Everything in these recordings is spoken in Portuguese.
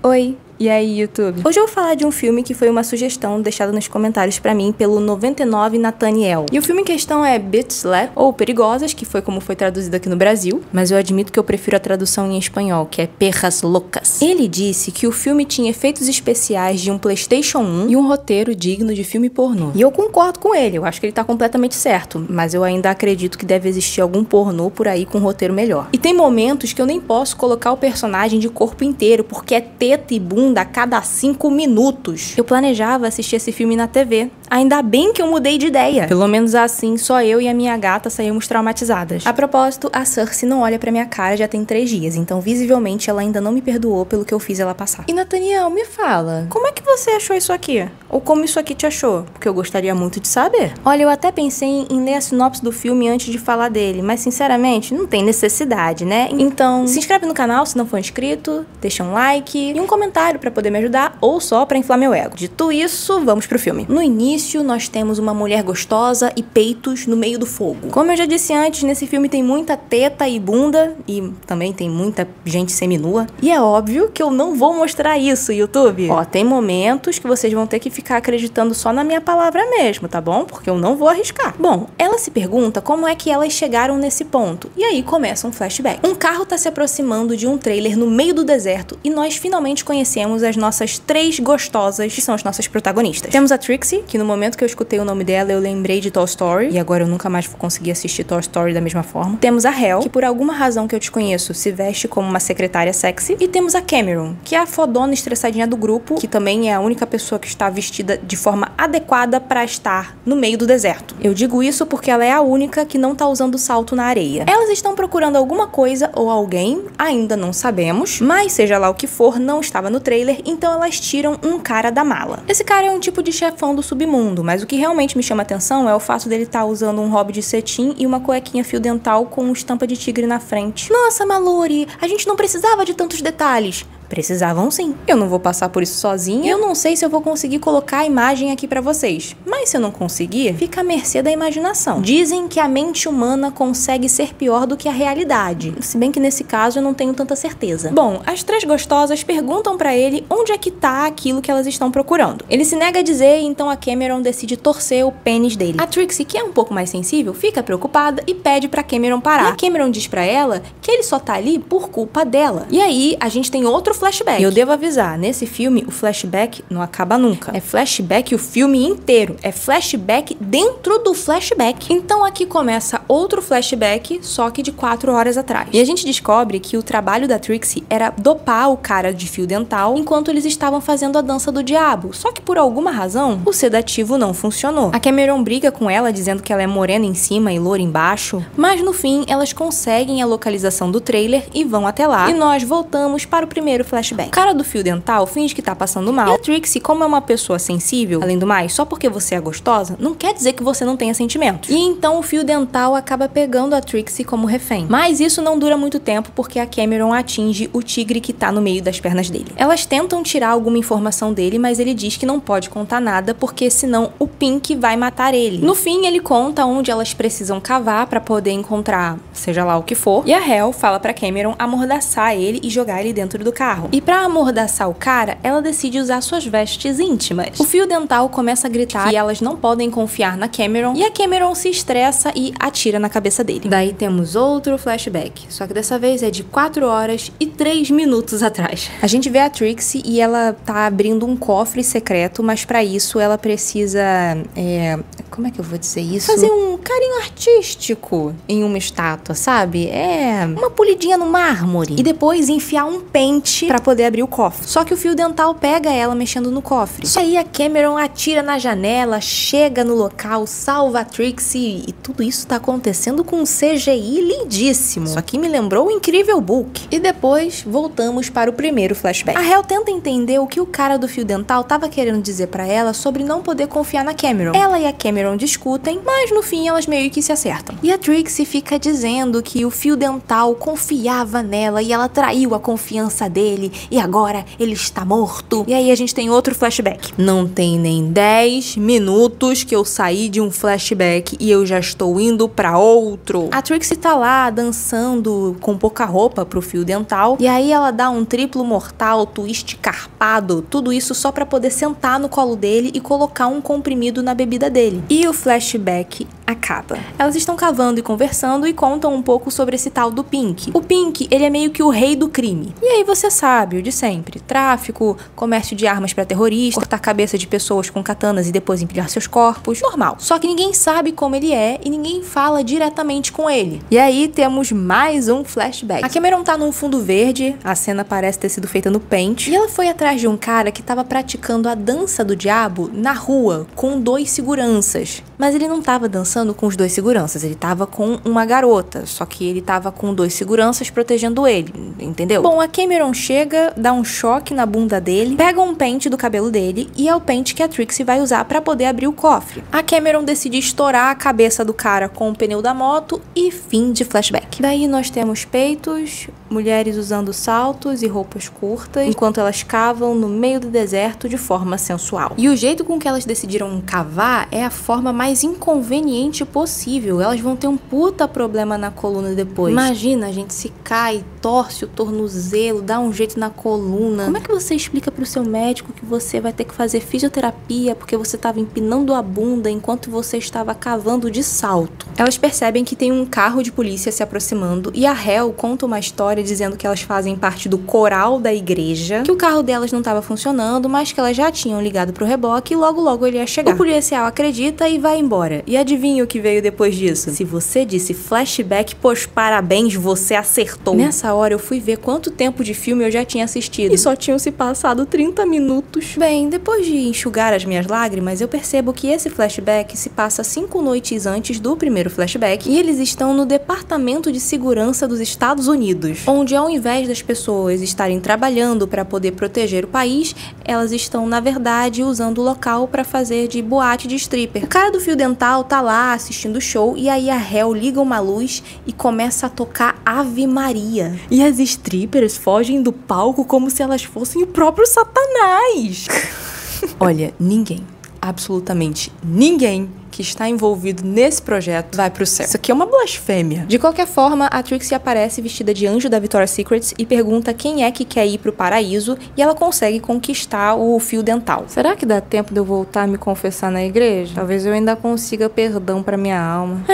Oi, e aí, YouTube? Hoje eu vou falar de um filme que foi uma sugestão deixada nos comentários pra mim pelo 99 Nathaniel. E o filme em questão é Bitch Slap, ou Perigosas, que foi como foi traduzido aqui no Brasil, mas eu admito que eu prefiro a tradução em espanhol, que é Perras Loucas. Ele disse que o filme tinha efeitos especiais de um PlayStation 1 e um roteiro digno de filme pornô. E eu concordo com ele, eu acho que ele tá completamente certo, mas eu ainda acredito que deve existir algum pornô por aí com um roteiro melhor. E tem momentos que eu nem posso colocar o personagem de corpo inteiro, porque é teta e bunda a cada 5 minutos. Eu planejava assistir esse filme na TV. Ainda bem que eu mudei de ideia. Pelo menos assim, só eu e a minha gata saímos traumatizadas. A propósito, a Cersei não olha pra minha cara já tem 3 dias, então visivelmente ela ainda não me perdoou pelo que eu fiz ela passar. E Nathaniel, me fala, como é que você achou isso aqui? Ou como isso aqui te achou? Porque eu gostaria muito de saber. Olha, eu até pensei em ler a sinopse do filme antes de falar dele, mas sinceramente, não tem necessidade, né? Então, se inscreve no canal se não for inscrito, deixa um like e um comentário pra poder me ajudar ou só pra inflar meu ego. Dito isso, vamos pro filme. No início, nós temos uma mulher gostosa e peitos no meio do fogo. Como eu já disse antes, nesse filme tem muita teta e bunda e também tem muita gente seminua. E é óbvio que eu não vou mostrar isso, YouTube. Ó, tem momentos que vocês vão ter que ficar acreditando só na minha palavra mesmo, tá bom? Porque eu não vou arriscar. Bom, ela se pergunta como é que elas chegaram nesse ponto. E aí começa um flashback. Um carro tá se aproximando de um trailer no meio do deserto e nós finalmente conhecemos as nossas 3 gostosas, que são as nossas protagonistas. Temos a Trixie, que no momento que eu escutei o nome dela, eu lembrei de Toy Story, e agora eu nunca mais vou conseguir assistir Toy Story da mesma forma. Temos a Hel, que por alguma razão que eu desconheço, se veste como uma secretária sexy. E temos a Cameron, que é a fodona estressadinha do grupo, que também é a única pessoa que está vestida de forma adequada pra estar no meio do deserto. Eu digo isso porque ela é a única que não tá usando salto na areia. Elas estão procurando alguma coisa ou alguém, ainda não sabemos, mas seja lá o que for, não estava no trailer, então elas tiram um cara da mala. Esse cara é um tipo de chefão do submundo, mas o que realmente me chama atenção é o fato dele estar usando um hobby de cetim e uma cuequinha fio dental com estampa de tigre na frente. Nossa, Mallory, a gente não precisava de tantos detalhes. Precisavam sim. Eu não vou passar por isso sozinha. Eu não sei se eu vou conseguir colocar a imagem aqui pra vocês. Mas se eu não conseguir, fica à mercê da imaginação. Dizem que a mente humana consegue ser pior do que a realidade. Se bem que nesse caso eu não tenho tanta certeza. Bom, as 3 gostosas perguntam pra ele onde é que tá aquilo que elas estão procurando. Ele se nega a dizer e então a Cameron decide torcer o pênis dele. A Trixie, que é um pouco mais sensível, fica preocupada e pede pra Cameron parar. E a Cameron diz pra ela que ele só tá ali por culpa dela. E aí a gente tem outro flashback. E eu devo avisar, nesse filme o flashback não acaba nunca. É flashback o filme inteiro. É flashback dentro do flashback. Então aqui começa outro flashback, só que de 4 horas atrás. E a gente descobre que o trabalho da Trixie era dopar o cara de fio dental enquanto eles estavam fazendo a dança do diabo. Só que por alguma razão, o sedativo não funcionou. A Cameron briga com ela dizendo que ela é morena em cima e loura embaixo, mas no fim elas conseguem a localização do trailer e vão até lá. E nós voltamos para o primeiro flashback. O cara do fio dental finge que tá passando mal. E a Trixie, como é uma pessoa sensível, além do mais, só porque você é gostosa, não quer dizer que você não tenha sentimentos. E então o fio dental acaba pegando a Trixie como refém. Mas isso não dura muito tempo porque a Cameron atinge o tigre que tá no meio das pernas dele. Elas tentam tirar alguma informação dele, mas ele diz que não pode contar nada porque senão o Pink vai matar ele. No fim, ele conta onde elas precisam cavar pra poder encontrar seja lá o que for. E a Hel fala pra Cameron amordaçar ele e jogar ele dentro do carro. E pra amordaçar o cara, ela decide usar suas vestes íntimas. O fio dental começa a gritar que elas não podem confiar na Cameron, e a Cameron se estressa e atira na cabeça dele. Daí temos outro flashback, só que dessa vez é de 4 horas e 3 minutos atrás. A gente vê a Trixie e ela tá abrindo um cofre secreto, mas pra isso ela precisa, como é que eu vou dizer isso? Fazer um carinho artístico em uma estátua, sabe? Uma polidinha no mármore. E depois enfiar um pente pra poder abrir o cofre. Só que o fio dental pega ela mexendo no cofre. E aí a Cameron atira na janela, chega no local, salva a Trixie e tudo isso tá acontecendo com um CGI lindíssimo. Isso aqui me lembrou o Incrível Hulk. E depois voltamos para o primeiro flashback. A Hel tenta entender o que o cara do fio dental tava querendo dizer pra ela sobre não poder confiar na Cameron. Ela e a Cameron Cameron discutem, mas no fim elas meio que se acertam. E a Trixie fica dizendo que o fio dental confiava nela e ela traiu a confiança dele e agora ele está morto. E aí a gente tem outro flashback. Não tem nem 10 minutos que eu saí de um flashback e eu já estou indo pra outro. A Trixie tá lá dançando com pouca roupa pro fio dental e aí ela dá um triplo mortal, twist carpado, tudo isso só pra poder sentar no colo dele e colocar um comprimido na bebida dele. E o flashback acaba. Elas estão cavando e conversando e contam um pouco sobre esse tal do Pink. O Pink, ele é meio que o rei do crime. E aí você sabe, o de sempre. Tráfico, comércio de armas pra terroristas, cortar a cabeça de pessoas com katanas e depois empilhar seus corpos. Normal. Só que ninguém sabe como ele é e ninguém fala diretamente com ele. E aí temos mais um flashback. A Cameron tá num fundo verde, a cena parece ter sido feita no Paint, e ela foi atrás de um cara que tava praticando a dança do diabo na rua com 2 seguranças. Mas ele não tava dançando com os 2 seguranças, ele tava com uma garota, só que ele tava com 2 seguranças protegendo ele, entendeu? Bom, a Cameron chega, dá um choque na bunda dele, pega um pente do cabelo dele e é o pente que a Trixie vai usar pra poder abrir o cofre. A Cameron decide estourar a cabeça do cara com o pneu da moto e fim de flashback. Daí nós temos peitos, mulheres usando saltos e roupas curtas, enquanto elas cavam no meio do deserto de forma sensual. E o jeito com que elas decidiram cavar é a forma mais inconveniente possível. Elas vão ter um puta problema na coluna depois. Imagina, a gente se cai, torce o tornozelo, dá um jeito na coluna. Como é que você explica pro seu médico que você vai ter que fazer fisioterapia porque você estava empinando a bunda enquanto você estava cavando de salto? Elas percebem que tem um carro de polícia se aproximando e a Hel conta uma história dizendo que elas fazem parte do coral da igreja, que o carro delas não estava funcionando, mas que elas já tinham ligado pro reboque e logo ele ia chegar. O policial acredita e vai embora. E adivinha o que veio depois disso? Se você disse flashback, pois parabéns, você acertou. Nessa hora eu fui ver quanto tempo de filme eu já tinha assistido e só tinham se passado 30 minutos. Bem, depois de enxugar as minhas lágrimas, eu percebo que esse flashback se passa 5 noites antes do primeiro flashback e eles estão no Departamento de Segurança dos Estados Unidos, onde ao invés das pessoas estarem trabalhando para poder proteger o país, elas estão na verdade usando o local para fazer de boate de stripper. O cara do fio dental tá lá assistindo o show e aí a Hel liga uma luz e começa a tocar Ave Maria. E as strippers fogem do palco como se elas fossem o próprio Satanás. Olha, ninguém, absolutamente ninguém que está envolvido nesse projeto vai pro céu. Isso aqui é uma blasfêmia. De qualquer forma, a Trixie aparece vestida de anjo da Victoria's Secret e pergunta quem é que quer ir pro paraíso e ela consegue conquistar o fio dental. Será que dá tempo de eu voltar a me confessar na igreja? Talvez eu ainda consiga perdão pra minha alma.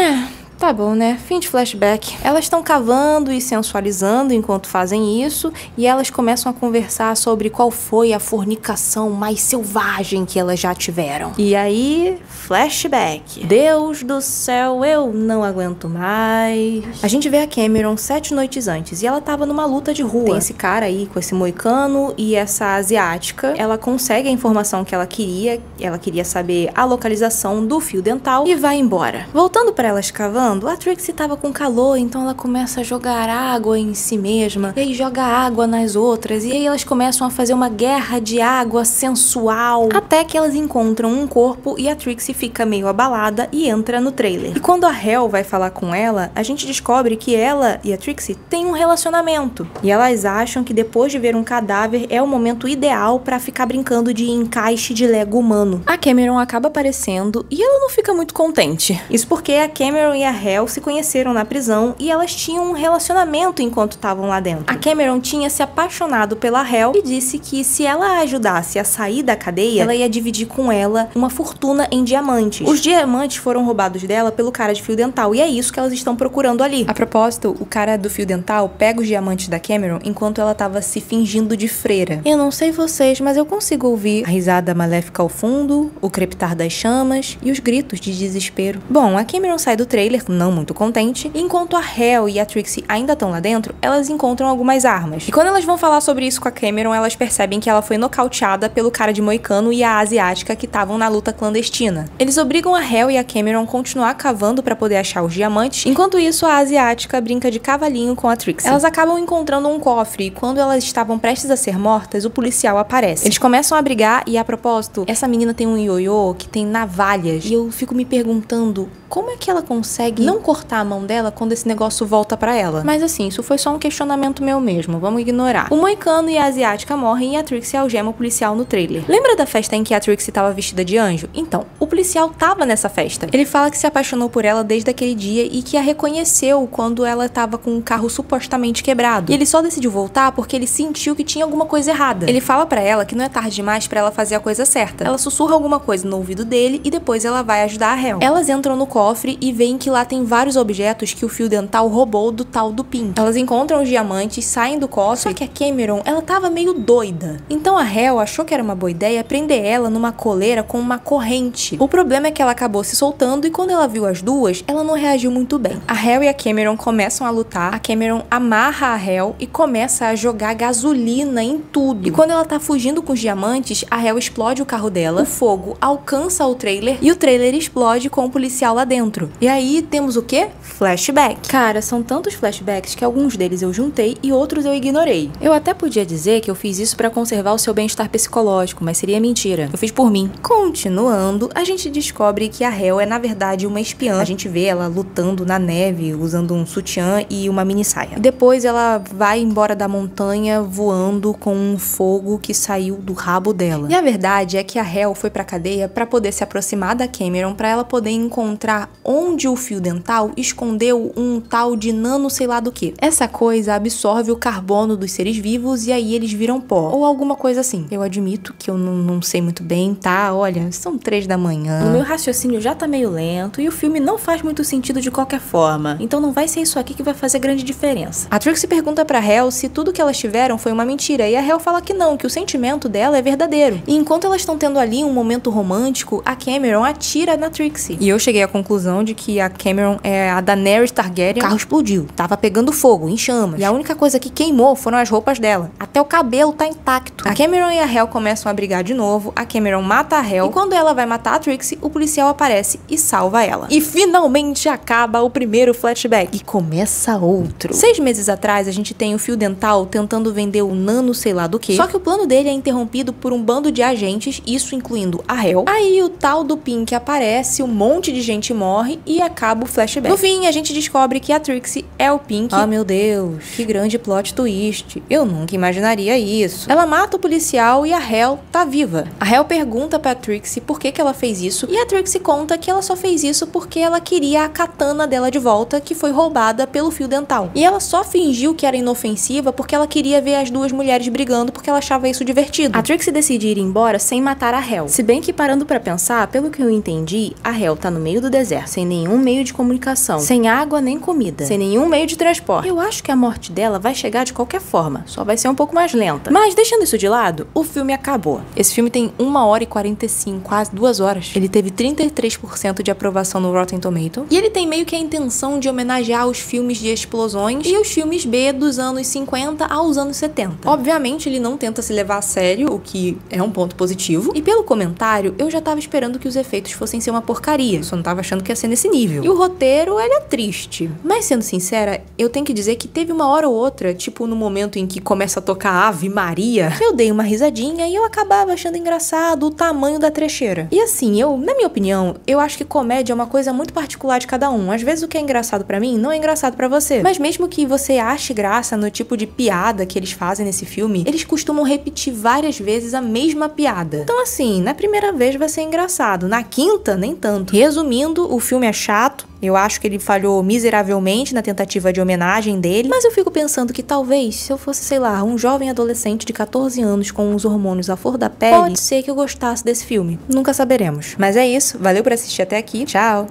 Tá bom, né? Fim de flashback. Elas estão cavando e sensualizando enquanto fazem isso, e elas começam a conversar sobre qual foi a fornicação mais selvagem que elas já tiveram. E aí, flashback. Deus do céu, eu não aguento mais. A gente vê a Cameron 7 noites antes, e ela tava numa luta de rua. Tem esse cara aí com esse moicano e essa asiática. Ela consegue a informação que ela queria saber a localização do fio dental e vai embora. Voltando para elas cavando, a Trixie tava com calor, então ela começa a jogar água em si mesma, e aí joga água nas outras, e aí elas começam a fazer uma guerra de água sensual, até que elas encontram um corpo e a Trixie fica meio abalada e entra no trailer. E quando a Hel vai falar com ela, a gente descobre que ela e a Trixie têm um relacionamento, e elas acham que depois de ver um cadáver é o momento ideal pra ficar brincando de encaixe de Lego humano. A Cameron acaba aparecendo e ela não fica muito contente. Isso porque a Cameron e a Hel se conheceram na prisão e elas tinham um relacionamento enquanto estavam lá dentro. A Cameron tinha se apaixonado pela Hel e disse que se ela ajudasse a sair da cadeia, ela ia dividir com ela uma fortuna em diamantes. Os diamantes foram roubados dela pelo cara de fio dental e é isso que elas estão procurando ali. A propósito, o cara do fio dental pega os diamantes da Cameron enquanto ela tava se fingindo de freira. Eu não sei vocês, mas eu consigo ouvir a risada maléfica ao fundo, o crepitar das chamas e os gritos de desespero. Bom, a Cameron sai do trailer não muito contente. E enquanto a Hel e a Trixie ainda estão lá dentro, elas encontram algumas armas. E quando elas vão falar sobre isso com a Cameron, elas percebem que ela foi nocauteada pelo cara de moicano e a asiática que estavam na luta clandestina. Eles obrigam a Hel e a Cameron a continuar cavando para poder achar os diamantes. Enquanto isso, a asiática brinca de cavalinho com a Trixie. Elas acabam encontrando um cofre e quando elas estavam prestes a ser mortas, o policial aparece. Eles começam a brigar e, a propósito, essa menina tem um ioiô que tem navalhas e eu fico me perguntando como é que ela consegue não cortar a mão dela quando esse negócio volta pra ela. Mas assim, isso foi só um questionamento meu mesmo, vamos ignorar. O moicano e a asiática morrem e a Trixie algema o policial no trailer. Lembra da festa em que a Trixie tava vestida de anjo? Então, o policial tava nessa festa. Ele fala que se apaixonou por ela desde aquele dia e que a reconheceu quando ela tava com um carro supostamente quebrado. E ele só decidiu voltar porque ele sentiu que tinha alguma coisa errada. Ele fala pra ela que não é tarde demais pra ela fazer a coisa certa. Ela sussurra alguma coisa no ouvido dele e depois ela vai ajudar a Hel. Elas entram no cofre e veem que lá tem vários objetos que o fio dental roubou do tal do Pink. Elas encontram os diamantes, saem do cofre, só que a Cameron, ela tava meio doida. Então a Hel achou que era uma boa ideia prender ela numa coleira com uma corrente. O problema é que ela acabou se soltando e quando ela viu as duas, ela não reagiu muito bem. A Hel e a Cameron começam a lutar, a Cameron amarra a Hel e começa a jogar gasolina em tudo. E quando ela tá fugindo com os diamantes, a Hel explode o carro dela, o fogo alcança o trailer e o trailer explode com o policial lá dentro. E aí temos o quê? Flashback. Cara, são tantos flashbacks que alguns deles eu juntei e outros eu ignorei. Eu até podia dizer que eu fiz isso pra conservar o seu bem-estar psicológico, mas seria mentira. Eu fiz por mim. Continuando, a gente descobre que a Hel é na verdade uma espiã. A gente vê ela lutando na neve, usando um sutiã e uma mini saia. E depois ela vai embora da montanha voando com um fogo que saiu do rabo dela. E a verdade é que a Hel foi pra cadeia pra poder se aproximar da Cameron, pra ela poder encontrar onde o fio dental escondeu um tal de nano sei lá do que. Essa coisa absorve o carbono dos seres vivos e aí eles viram pó. Ou alguma coisa assim. Eu admito que eu não sei muito bem, tá? Olha, são 3 da manhã. O meu raciocínio já tá meio lento e o filme não faz muito sentido de qualquer forma. Então não vai ser isso aqui que vai fazer grande diferença. A Trixie pergunta pra Hel se tudo que elas tiveram foi uma mentira e a Hel fala que não, que o sentimento dela é verdadeiro. E enquanto elas estão tendo ali um momento romântico, a Cameron atira na Trixie. E eu cheguei à conclusão de que a Cameron é a Daenerys Targaryen. O carro explodiu, tava pegando fogo, em chamas. E a única coisa que queimou foram as roupas dela. Até o cabelo tá intacto. A Cameron e a Hel começam a brigar de novo, a Cameron mata a Hel, e quando ela vai matar a Trixie, o policial aparece e salva ela. E finalmente acaba o primeiro flashback. E começa outro. 6 meses atrás, a gente tem o fio dental tentando vender o nano sei lá do que, só que o plano dele é interrompido por um bando de agentes, isso incluindo a Hel. Aí o tal do Pink aparece, um monte de gente morre e acaba o flashback. No fim, a gente descobre que a Trixie é o Pink. Ah, meu Deus, que grande plot twist. Eu nunca imaginaria isso. Ela mata o policial e a Hel tá viva. A Hel pergunta pra Trixie por que ela fez isso e a Trixie conta que ela só fez isso porque ela queria a katana dela de volta, que foi roubada pelo fio dental. E ela só fingiu que era inofensiva porque ela queria ver as duas mulheres brigando porque ela achava isso divertido. A Trixie decide ir embora sem matar a Hel. Se bem que parando pra pensar, pelo que eu entendi, a Hel tá no meio do deserto, sem nenhum meio de comunicação, sem água nem comida, sem nenhum meio de transporte. Eu acho que a morte dela vai chegar de qualquer forma, só vai ser um pouco mais lenta. Mas deixando isso de lado, o filme acabou. Esse filme tem 1h45, quase 2 horas. Ele teve 33% de aprovação no Rotten Tomatoes. E ele tem meio que a intenção de homenagear os filmes de explosões e os filmes B dos anos 50 aos anos 70. Obviamente, ele não tenta se levar a sério, o que é um ponto positivo. E pelo comentário, eu já tava esperando que os efeitos fossem ser uma porcaria. Só não tava achando que ia ser nesse nível. E o roteiro, ele é triste. Mas sendo sincera, eu tenho que dizer que teve uma hora ou outra, tipo no momento em que começa a tocar Ave Maria, eu dei uma risadinha e eu acabava achando engraçado o tamanho da trecheira. E assim, na minha opinião, eu acho que comédia é uma coisa muito particular de cada um. Às vezes o que é engraçado pra mim não é engraçado pra você. Mas mesmo que você ache graça no tipo de piada que eles fazem nesse filme, eles costumam repetir várias vezes a mesma piada. Então assim, na primeira vez vai ser engraçado, na quinta, nem tanto. Resumindo, o filme é chato. Eu acho que ele falhou miseravelmente na tentativa de homenagem dele, mas eu fico pensando que talvez, se eu fosse, sei lá, um jovem adolescente de 14 anos com os hormônios à flor da pele, pode ser que eu gostasse desse filme. Nunca saberemos. Mas é isso, valeu por assistir até aqui, tchau!